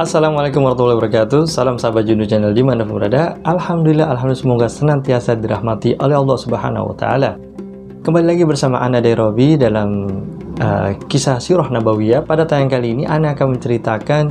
Assalamualaikum warahmatullahi wabarakatuh. Salam sahabat Jundu Channel dimanapun berada. Alhamdulillah semoga senantiasa dirahmati oleh Allah Subhanahu Wa Taala. Kembali lagi bersama Ana Robi dalam kisah Sirah Nabawiyah. Pada tayang kali ini Ana akan menceritakan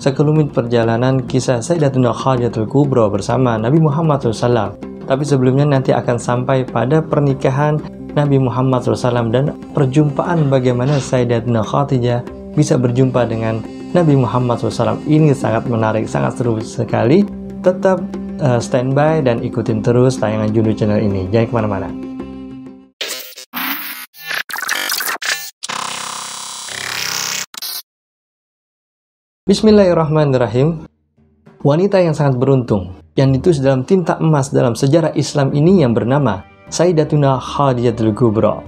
sekelumit perjalanan kisah Sayyidatuna Khadijatul Kubra bersama Nabi Muhammad SAW. Tapi sebelumnya nanti akan sampai pada pernikahan Nabi Muhammad SAW dan perjumpaan bagaimana Sayyidatuna Khadijah bisa berjumpa dengan Nabi Muhammad SAW. Ini sangat menarik, sangat seru sekali. Tetap standby dan ikutin terus tayangan Jundu Channel ini. Jangan kemana-mana. Bismillahirrahmanirrahim. Wanita yang sangat beruntung yang ditulis dalam tinta emas dalam sejarah Islam ini yang bernama Sayyidatuna Khadijatul Kubra.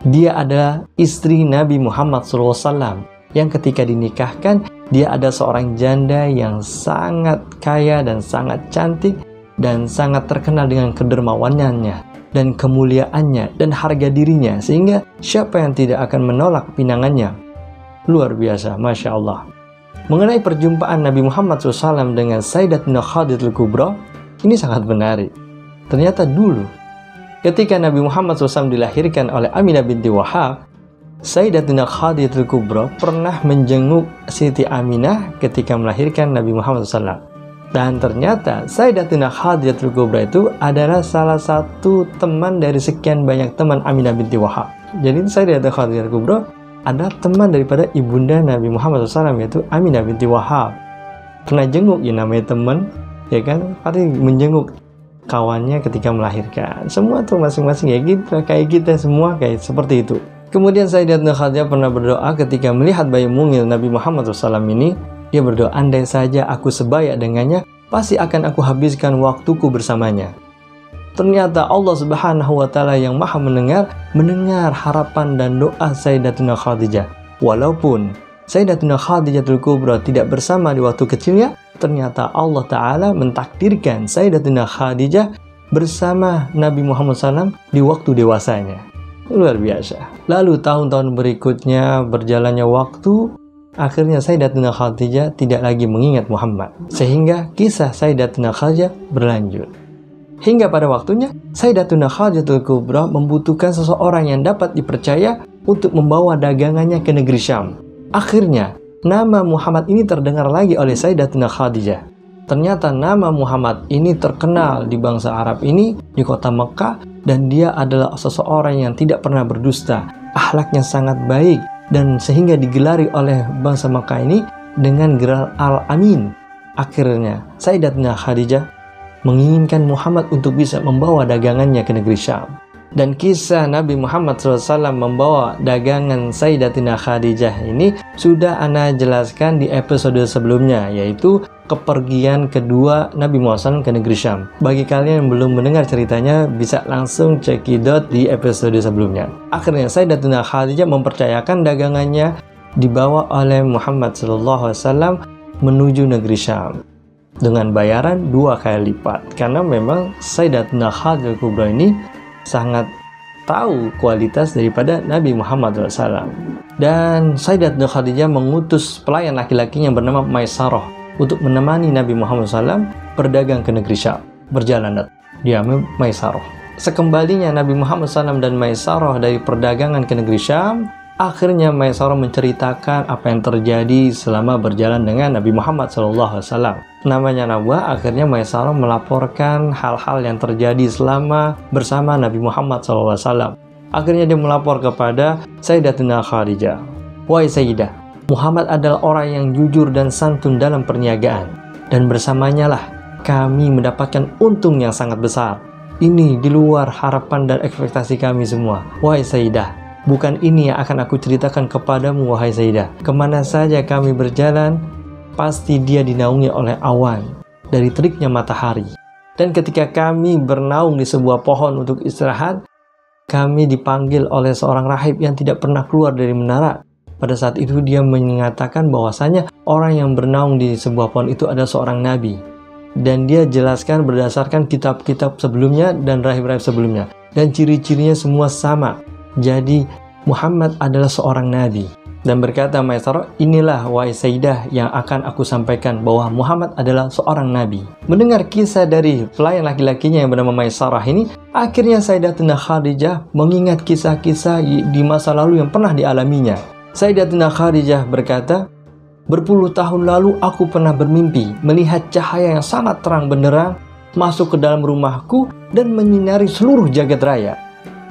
Dia adalah istri Nabi Muhammad SAW yang ketika dinikahkan, dia ada seorang janda yang sangat kaya dan sangat cantik dan sangat terkenal dengan kedermawanannya dan kemuliaannya dan harga dirinya, sehingga siapa yang tidak akan menolak pinangannya. Luar biasa, Masya Allah. Mengenai perjumpaan Nabi Muhammad SAW dengan Sayyidatuna Khadijatul Kubra, ini sangat menarik. Ternyata dulu ketika Nabi Muhammad SAW dilahirkan oleh Aminah binti Wahab, Sayyidatuna Khadijatul Kubra pernah menjenguk Siti Aminah ketika melahirkan Nabi Muhammad SAW. Dan ternyata Sayyidatuna Khadijatul Kubra itu adalah salah satu teman dari sekian banyak teman Aminah binti Wahab. Jadi Sayyidatuna Khadijatul Kubra adalah teman daripada ibunda Nabi Muhammad SAW, yaitu Aminah binti Wahab. Pernah jenguk, ya namanya teman, ya kan? Pasti menjenguk kawannya ketika melahirkan. Semua tuh masing-masing ya gitu, kayak kita semua kayak seperti itu. Kemudian Sayyidatuna Khadijah pernah berdoa ketika melihat bayi mungil Nabi Muhammad SAW ini. Dia berdoa, andai saja aku sebaya dengannya, pasti akan aku habiskan waktuku bersamanya. Ternyata Allah Subhanahu Wa Taala yang maha mendengar harapan dan doa Sayyidatuna Khadijah. Walaupun Sayyidatuna Khadijatul Kubra tidak bersama di waktu kecilnya, ternyata Allah Ta'ala mentakdirkan Sayyidatuna Khadijah bersama Nabi Muhammad SAW di waktu dewasanya. Luar biasa. Lalu tahun-tahun berikutnya berjalannya waktu, akhirnya Sayyidatuna Khadijah tidak lagi mengingat Muhammad, sehingga kisah Sayyidatuna Khadijah berlanjut. Hingga pada waktunya Sayyidatuna Khadijatul Kubra membutuhkan seseorang yang dapat dipercaya untuk membawa dagangannya ke negeri Syam. Akhirnya nama Muhammad ini terdengar lagi oleh Sayyidatuna Khadijah. Ternyata nama Muhammad ini terkenal di bangsa Arab ini, di kota Mekah, dan dia adalah seseorang yang tidak pernah berdusta, akhlaknya sangat baik, dan sehingga digelari oleh bangsa Mekah ini dengan gelar Al-Amin. Akhirnya Sayyidatuna Khadijah menginginkan Muhammad untuk bisa membawa dagangannya ke negeri Syam. Dan kisah Nabi Muhammad SAW membawa dagangan Sayyidatuna Khadijah ini sudah Ana jelaskan di episode sebelumnya, yaitu kepergian kedua Nabi Muhammad SAW ke negeri Syam. Bagi kalian yang belum mendengar ceritanya, bisa langsung cekidot di episode sebelumnya. Akhirnya Sayyidatuna Khadijah mempercayakan dagangannya dibawa oleh Muhammad SAW menuju negeri Syam dengan bayaran 2 kali lipat, karena memang Sayyidatuna Khadijah Kubra ini sangat tahu kualitas daripada Nabi Muhammad SAW. Dan Sayyidatuna Khadijah mengutus pelayan laki-laki yang bernama Maisarah untuk menemani Nabi Muhammad SAW berdagang ke negeri Syam. Berjalan dia Maisarah. Sekembalinya Nabi Muhammad SAW dan Maisarah dari perdagangan ke negeri Syam, akhirnya Maisarah menceritakan apa yang terjadi selama berjalan dengan Nabi Muhammad SAW. Namanya Nawa, akhirnya Maisarah melaporkan hal-hal yang terjadi selama bersama Nabi Muhammad SAW. Akhirnya dia melapor kepada Sayyidatuna Khadijah. Wahai Sayyidah, Muhammad adalah orang yang jujur dan santun dalam perniagaan, dan bersamanya lah kami mendapatkan untung yang sangat besar. Ini di luar harapan dan ekspektasi kami semua. Wahai Sayyidah, bukan ini yang akan aku ceritakan kepadamu, wahai Sayyidah. Kemana saja kami berjalan, pasti dia dinaungi oleh awan dari teriknya matahari. Dan ketika kami bernaung di sebuah pohon untuk istirahat, kami dipanggil oleh seorang rahib yang tidak pernah keluar dari menara. Pada saat itu dia mengatakan bahwasanya orang yang bernaung di sebuah pohon itu adalah seorang nabi. Dan dia jelaskan berdasarkan kitab-kitab sebelumnya dan rahib-rahib sebelumnya. Dan ciri-cirinya semua sama. Jadi Muhammad adalah seorang nabi Dan berkata Maisarah, inilah wahai Sayyidah yang akan aku sampaikan bahwa Muhammad adalah seorang nabi. Mendengar kisah dari pelayan laki-lakinya yang bernama Maisarah ini, akhirnya Sayyidatuna Khadijah mengingat kisah-kisah di masa lalu yang pernah dialaminya. Sayyidatuna Khadijah berkata, berpuluh tahun lalu aku pernah bermimpi melihat cahaya yang sangat terang benderang masuk ke dalam rumahku dan menyinari seluruh jagat raya.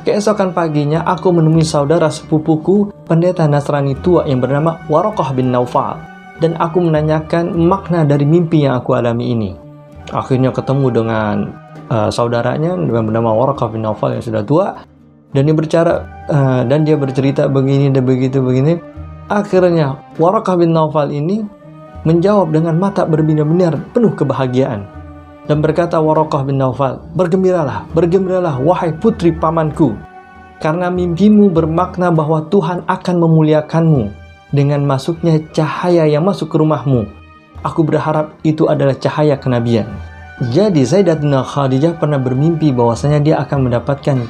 Keesokan paginya aku menemui saudara sepupuku, pendeta Nasrani tua yang bernama Waraqah bin Naufal, dan aku menanyakan makna dari mimpi yang aku alami ini. Akhirnya ketemu dengan saudaranya yang bernama Waraqah bin Naufal yang sudah tua, dan dia bercerita begini dan begini. Akhirnya Waraqah bin Naufal ini menjawab dengan mata berbinar-binar penuh kebahagiaan. Dan berkata Waraqah bin Naufal, bergembiralah wahai putri pamanku, karena mimpimu bermakna bahwa Tuhan akan memuliakanmu dengan masuknya cahaya yang masuk ke rumahmu. Aku berharap itu adalah cahaya kenabian. Jadi Sayyidatuna Khadijah pernah bermimpi bahwasanya dia akan mendapatkan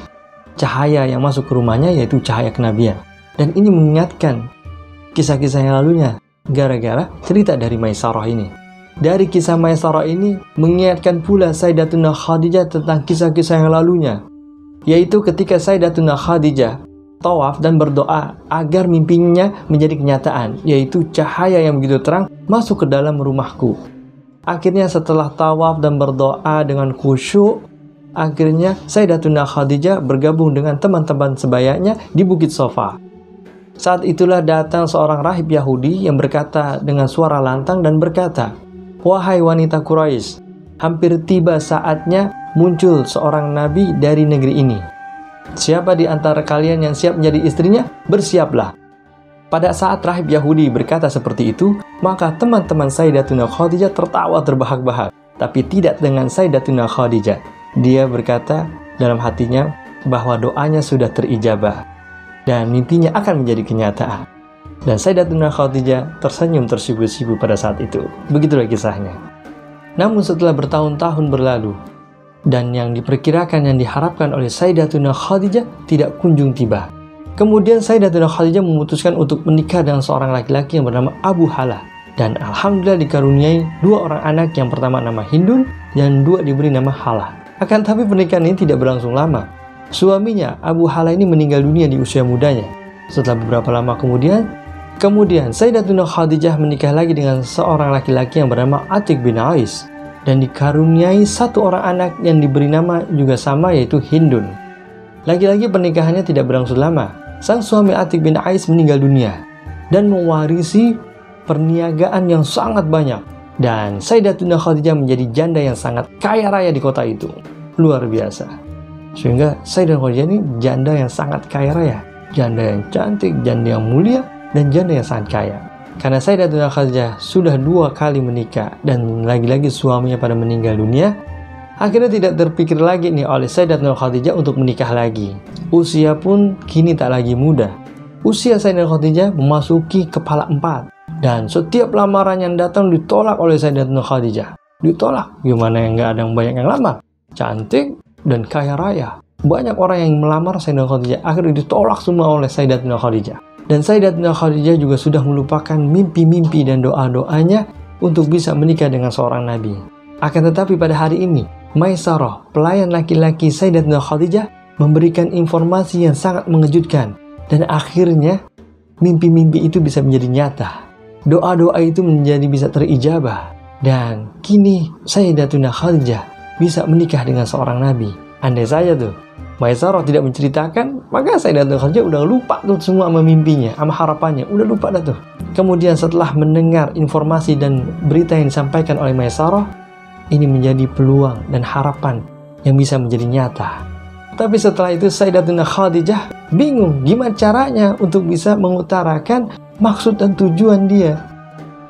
cahaya yang masuk ke rumahnya, yaitu cahaya kenabian. Dan ini mengingatkan kisah-kisah yang lalunya gara-gara cerita dari Maisarah ini. Dari kisah Maisarah ini mengingatkan pula Sayyidatuna Khadijah tentang kisah-kisah yang lalunya, yaitu ketika Sayyidatuna Khadijah tawaf dan berdoa agar mimpinya menjadi kenyataan, yaitu cahaya yang begitu terang masuk ke dalam rumahku. Akhirnya setelah tawaf dan berdoa dengan khusyuk, akhirnya Sayyidatuna Khadijah bergabung dengan teman-teman sebayanya di Bukit Sofa. Saat itulah datang seorang rahib Yahudi yang berkata dengan suara lantang dan berkata, wahai wanita Quraisy, hampir tiba saatnya muncul seorang nabi dari negeri ini. Siapa di antara kalian yang siap menjadi istrinya? Bersiaplah. Pada saat rahib Yahudi berkata seperti itu, maka teman-teman Sayyidatuna Khadijah tertawa terbahak-bahak, tapi tidak dengan Sayyidatuna Khadijah. Dia berkata dalam hatinya bahwa doanya sudah terijabah dan mimpinya akan menjadi kenyataan. Dan Sayyidatuna Khadijah tersenyum tersipu-sipu pada saat itu. Begitulah kisahnya. Namun setelah bertahun-tahun berlalu, dan yang diperkirakan yang diharapkan oleh Sayyidatuna Khadijah tidak kunjung tiba. Kemudian Sayyidatuna Khadijah memutuskan untuk menikah dengan seorang laki-laki yang bernama Abu Halah. Dan alhamdulillah dikaruniai dua orang anak, yang pertama nama Hindun dan dua diberi nama Halah. Akan tapi pernikahan ini tidak berlangsung lama. Suaminya Abu Halah ini meninggal dunia di usia mudanya. Setelah beberapa lama Kemudian Sayyidatuna Khadijah menikah lagi dengan seorang laki-laki yang bernama Atiq bin Ais, dan dikaruniai satu orang anak yang diberi nama juga sama, yaitu Hindun. Lagi-lagi pernikahannya tidak berlangsung lama. Sang suami Atiq bin Ais meninggal dunia dan mewarisi perniagaan yang sangat banyak, dan Sayyidatuna Khadijah menjadi janda yang sangat kaya raya di kota itu. Luar biasa. Sehingga Sayyidatuna Khadijah ini janda yang sangat kaya raya, janda yang cantik, janda yang mulia, dan janda yang sangat kaya. Karena Sayyidatuna Khadijah sudah 2 kali menikah dan lagi-lagi suaminya pada meninggal dunia, akhirnya tidak terpikir lagi nih oleh Sayyidatuna Khadijah untuk menikah lagi. Usia pun kini tak lagi muda. Usia Sayyidatuna Khadijah memasuki kepala 4, dan setiap lamaran yang datang ditolak oleh Sayyidatuna Khadijah. Ditolak, gimana yang nggak ada yang banyak yang lamar? Cantik dan kaya raya. Banyak orang yang melamar Sayyidatuna Khadijah, akhirnya ditolak semua oleh Sayyidatuna Khadijah. Dan Sayyidatuna Khadijah juga sudah melupakan mimpi-mimpi dan doa-doanya untuk bisa menikah dengan seorang nabi. Akan tetapi pada hari ini, Maisarah, pelayan laki-laki Sayyidatuna Khadijah, memberikan informasi yang sangat mengejutkan. Dan akhirnya, mimpi-mimpi itu bisa menjadi nyata. Doa-doa itu menjadi bisa terijabah. Dan kini Sayyidatuna Khadijah bisa menikah dengan seorang nabi. Andai saja tuh Maisarah tidak menceritakan, maka Sayyidatuna Khadijah udah lupa tuh semua sama mimpinya, sama harapannya, udah lupa dah tuh. Kemudian setelah mendengar informasi dan berita yang disampaikan oleh Maisarah, ini menjadi peluang dan harapan yang bisa menjadi nyata. Tapi setelah itu Sayyidatuna Khadijah bingung gimana caranya untuk bisa mengutarakan maksud dan tujuan dia.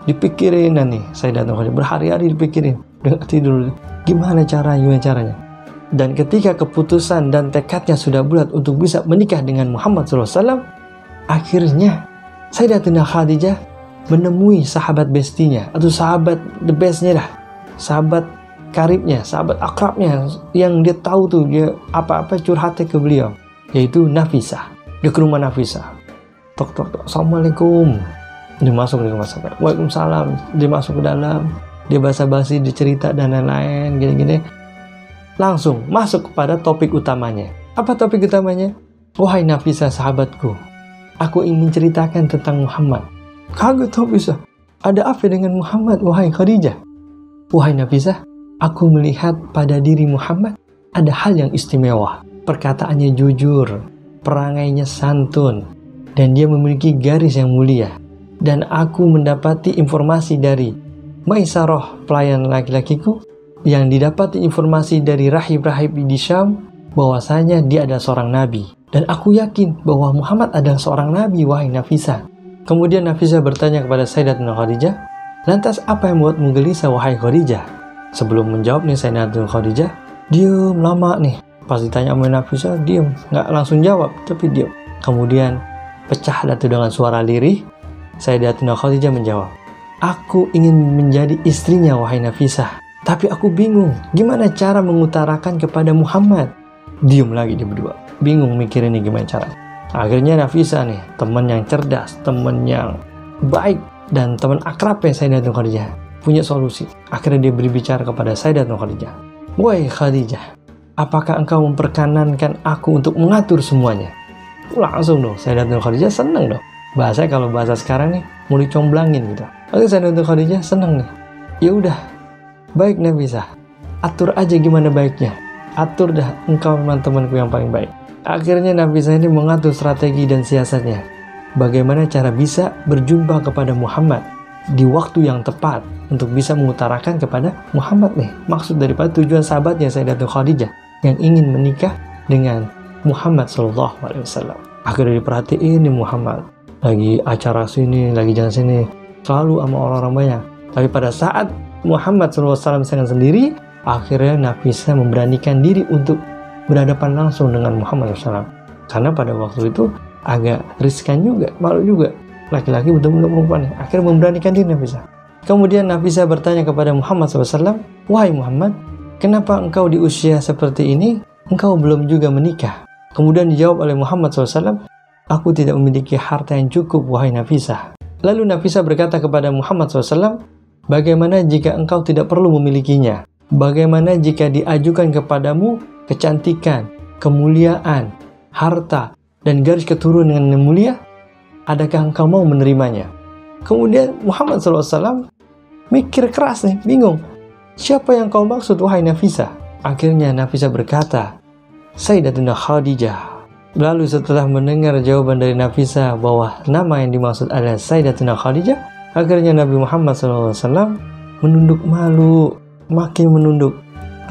Dipikirin nih Sayyidatuna Khadijah, berhari-hari dipikirin, udah tidur, gimana caranya. Dan ketika keputusan dan tekadnya sudah bulat untuk bisa menikah dengan Muhammad SAW, akhirnya Sayyidatuna Khadijah menemui sahabat bestinya, atau sahabat the bestnya dah, sahabat karibnya, sahabat akrabnya, yang dia tahu tuh dia apa-apa curhatnya ke beliau, yaitu Nafisah. Dia ke rumah Nafisah. tok tok tok, assalamualaikum. Dia masuk di rumah sampai, waalaikumsalam. Dia masuk ke dalam, dia basa-basi, dicerita dan lain-lain, gini-gini. Langsung masuk kepada topik utamanya. Apa topik utamanya? Wahai Nafisah sahabatku, aku ingin menceritakan tentang Muhammad. Kaget Nafisah, ada apa dengan Muhammad, wahai Khadijah? Wahai Nafisah, aku melihat pada diri Muhammad ada hal yang istimewa. Perkataannya jujur, perangainya santun, dan dia memiliki garis yang mulia. Dan aku mendapati informasi dari Maisarah, pelayan laki-lakiku, yang didapati informasi dari rahib-rahib di Syam, bahwasanya dia adalah seorang nabi. Dan aku yakin bahwa Muhammad adalah seorang nabi, wahai Nafisah. Kemudian Nafisah bertanya kepada Sayyidatuna Khadijah, lantas apa yang membuatmu gelisah, wahai Khadijah? Sebelum menjawab nih Sayyidatuna Khadijah, diam lama nih. Pas ditanya sama Nafisah, diam, nggak langsung jawab, tapi diam. Kemudian pecah datu dengan suara lirih. Sayyidatuna Khadijah menjawab, aku ingin menjadi istrinya, wahai Nafisah. Tapi aku bingung, gimana cara mengutarakan kepada Muhammad? Diam lagi dia berdua, bingung mikirin ini gimana cara. Akhirnya Nafisah nih, teman yang cerdas, teman yang baik, dan teman akrabnya Sayyidatuna Khadijah, punya solusi. Akhirnya dia berbicara kepada Sayyidatuna Khadijah. Wahai Khadijah, apakah engkau memperkenankan aku untuk mengatur semuanya? Langsung dong, Sayyidatuna Khadijah seneng dong. Bahasa kalau bahasa sekarang nih, mau dicomblangin gitu. Oke, Sayyidatuna Khadijah seneng nih. Ya udah, baik Nafisah, atur aja gimana baiknya. Atur dah, engkau memang temanku yang paling baik. Akhirnya Nafisah ini mengatur strategi dan siasatnya. Bagaimana cara bisa berjumpa kepada Muhammad di waktu yang tepat untuk bisa mengutarakan kepada Muhammad nih. Maksud daripada tujuan sahabatnya Sayyidatuna Khadijah yang ingin menikah dengan Muhammad SAW. Akhirnya diperhatiin nih Muhammad. Lagi acara sini, lagi jalan sini, selalu sama orang-orang banyak. Tapi pada saat Muhammad SAW sedang sendiri, akhirnya Nafisah memberanikan diri untuk berhadapan langsung dengan Muhammad SAW. Karena pada waktu itu agak riskan juga, malu juga. Laki-laki betul-betul perempuan. Akhirnya memberanikan diri Nafisah. Kemudian Nafisah bertanya kepada Muhammad SAW, wahai Muhammad, kenapa engkau di usia seperti ini, engkau belum juga menikah? Kemudian dijawab oleh Muhammad SAW, aku tidak memiliki harta yang cukup, wahai Nafisah. Lalu Nafisah berkata kepada Muhammad SAW, bagaimana jika engkau tidak perlu memilikinya? Bagaimana jika diajukan kepadamu kecantikan, kemuliaan, harta, dan garis keturunan yang mulia? Adakah engkau mau menerimanya? Kemudian Muhammad SAW mikir keras nih, bingung. Siapa yang kau maksud, wahai Nafisah? Akhirnya Nafisah berkata, Sayyidatuna Khadijah. Lalu setelah mendengar jawaban dari Nafisah bahwa nama yang dimaksud adalah Sayyidatuna Khadijah, akhirnya Nabi Muhammad SAW menunduk malu, makin menunduk,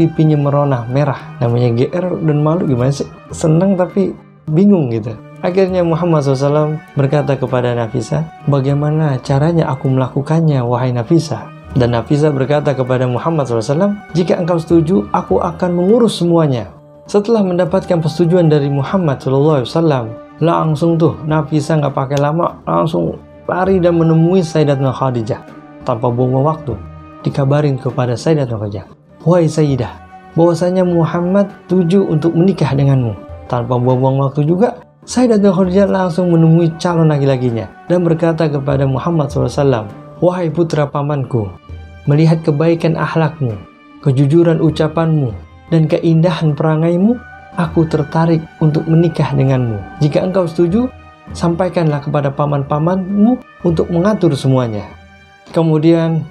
pipinya meronah merah, namanya GR dan malu gimana sih? Senang tapi bingung gitu. Akhirnya Muhammad SAW berkata kepada Nafisah, bagaimana caranya aku melakukannya, wahai Nafisah? Dan Nafisah berkata kepada Muhammad SAW, jika engkau setuju, aku akan mengurus semuanya. Setelah mendapatkan persetujuan dari Muhammad SAW, langsung tuh Nafisah nggak pakai lama, langsung lari dan menemui Sayyidatuna Khadijah. Tanpa buang waktu, dikabarin kepada Sayyidatuna Khadijah, wahai Sayyidah, bahwasanya Muhammad setuju untuk menikah denganmu. Tanpa buang waktu juga, Sayyidatuna Khadijah langsung menemui calon laki-lakinya dan berkata kepada Muhammad SAW, wahai putra pamanku, melihat kebaikan akhlakmu, kejujuran ucapanmu, dan keindahan perangaimu, aku tertarik untuk menikah denganmu. Jika engkau setuju, sampaikanlah kepada paman-pamanmu untuk mengatur semuanya. Kemudian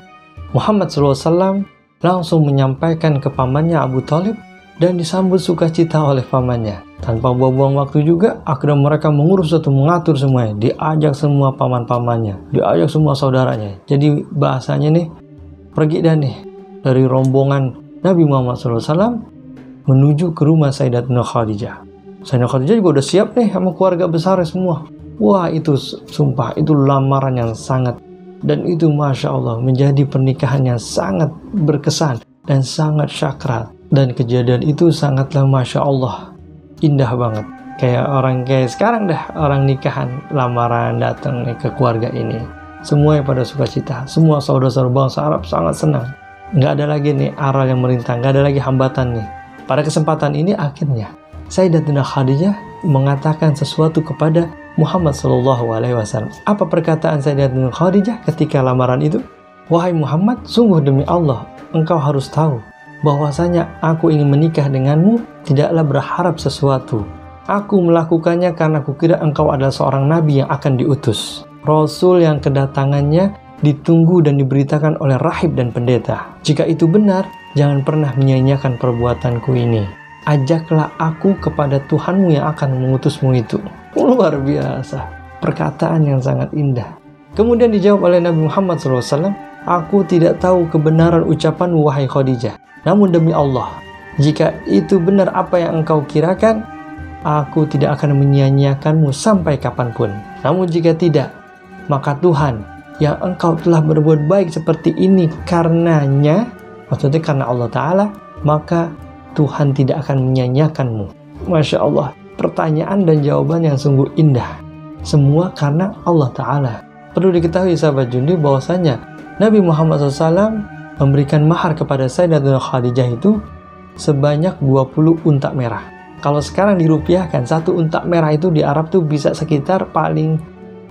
Muhammad SAW langsung menyampaikan ke pamannya Abu Thalib dan disambut sukacita oleh pamannya. Tanpa buang-buang waktu juga, akhirnya mereka mengurus atau mengatur semuanya. Diajak semua paman-pamannya, diajak semua saudaranya. Jadi bahasanya nih, pergi dah nih dari rombongan Nabi Muhammad SAW menuju ke rumah Sayyidatuna Khadijah. Sayyidatuna Khadijah juga udah siap nih sama keluarga besar semua. Wah, itu sumpah, itu lamaran yang sangat, dan itu Masya Allah menjadi pernikahan yang sangat berkesan dan sangat syakrat. Dan kejadian itu sangatlah Masya Allah, indah banget. Kayak sekarang dah, orang nikahan, lamaran datang nih ke keluarga ini. Semua yang pada sukacita, semua saudara-saudara bangsa Arab sangat senang. Nggak ada lagi nih aral yang merintang, nggak ada lagi hambatan nih. Pada kesempatan ini akhirnya Sayyidatuna Khadijah mengatakan sesuatu kepada Muhammad SAW. Apa perkataan Sayyidatuna Khadijah ketika lamaran itu? Wahai Muhammad, sungguh demi Allah, engkau harus tahu bahwasanya aku ingin menikah denganmu tidaklah berharap sesuatu. Aku melakukannya karena kukira engkau adalah seorang nabi yang akan diutus, Rasul yang kedatangannya ditunggu dan diberitakan oleh rahib dan pendeta. Jika itu benar, jangan pernah menyia-nyiakan perbuatanku ini. Ajaklah aku kepada Tuhanmu yang akan mengutusmu itu. Luar biasa, perkataan yang sangat indah. Kemudian dijawab oleh Nabi Muhammad SAW, aku tidak tahu kebenaran ucapanmu wahai Khadijah. Namun demi Allah, jika itu benar apa yang engkau kirakan, aku tidak akan menyia-nyiakanmu sampai kapanpun. Namun jika tidak, maka Tuhan yang engkau telah berbuat baik seperti ini karenanya, maksudnya karena Allah Ta'ala, maka Tuhan tidak akan menyia-nyiakanmu. Masya Allah, pertanyaan dan jawaban yang sungguh indah. Semua karena Allah Ta'ala. Perlu diketahui sahabat Jundi bahwasanya Nabi Muhammad SAW memberikan mahar kepada Sayyidatuna Khadijah itu sebanyak 20 unta merah. Kalau sekarang dirupiahkan, satu unta merah itu di Arab tuh bisa sekitar paling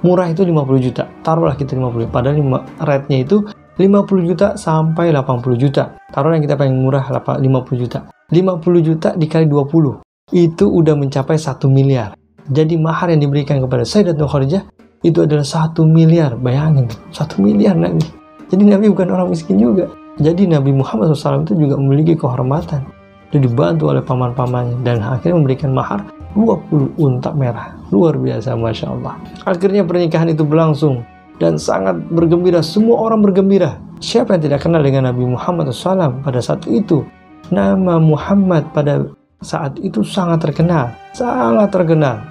murah itu 50 juta. Taruhlah kita 50, padahal rate-nya itu 50 juta sampai 80 juta. Taruhlah kita paling murah 50 juta. 50 juta dikali 20, itu udah mencapai 1 miliar. Jadi mahar yang diberikan kepada Sayyidatuna Khadijah itu adalah 1 miliar. Bayangin, 1 miliar Nabi. Jadi Nabi bukan orang miskin juga. Jadi Nabi Muhammad SAW itu juga memiliki kehormatan. Itu dibantu oleh paman-pamannya dan akhirnya memberikan mahar 20 unta merah. Luar biasa, Masya Allah. Akhirnya pernikahan itu berlangsung dan sangat bergembira. Semua orang bergembira. Siapa yang tidak kenal dengan Nabi Muhammad SAW pada saat itu? Nama Muhammad pada saat itu sangat terkenal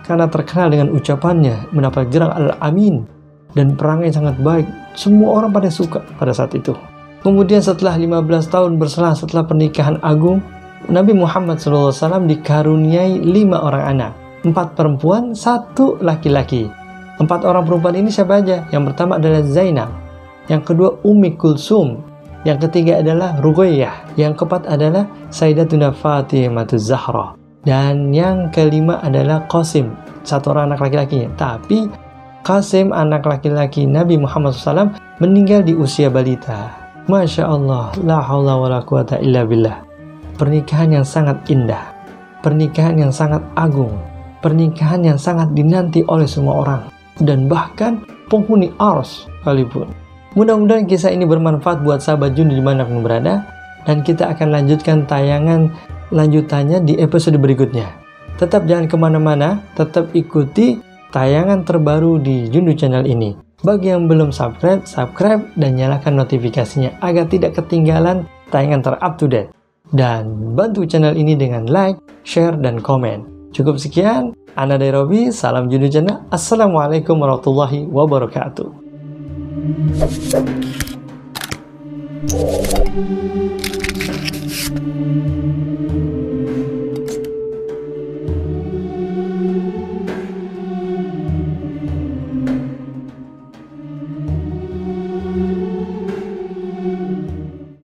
karena terkenal dengan ucapannya, mendapat gelar Al-Amin dan perangai sangat baik. Semua orang pada suka pada saat itu. Kemudian setelah 15 tahun berselang setelah pernikahan agung, Nabi Muhammad SAW dikaruniai 5 orang anak, 4 perempuan, 1 laki-laki. 4 orang perempuan ini siapa aja? Yang pertama adalah Zainab, yang kedua Ummi Kulsum, yang ketiga adalah Ruqayyah, yang keempat adalah Sayyidatuna Fatimah Zahra, dan yang kelima adalah Qasim, 1 orang anak laki-lakinya. Tapi Qasim, anak laki-laki Nabi Muhammad SAW, meninggal di usia balita. Masya Allah, la haula wa la quwata illa billah. Pernikahan yang sangat indah, pernikahan yang sangat agung, pernikahan yang sangat dinanti oleh semua orang, dan bahkan penghuni Ars sekalipun. Mudah-mudahan kisah ini bermanfaat buat sahabat Jundi dimanapun berada, dan kita akan lanjutkan tayangan lanjutannya di episode berikutnya. Tetap jangan kemana-mana, tetap ikuti tayangan terbaru di Jundu Channel ini. Bagi yang belum subscribe dan nyalakan notifikasinya agar tidak ketinggalan tayangan ter-up to date. Dan bantu channel ini dengan like, share, dan komen. Cukup sekian, Ana dari Robi, salam Jundu Channel. Assalamualaikum warahmatullahi wabarakatuh.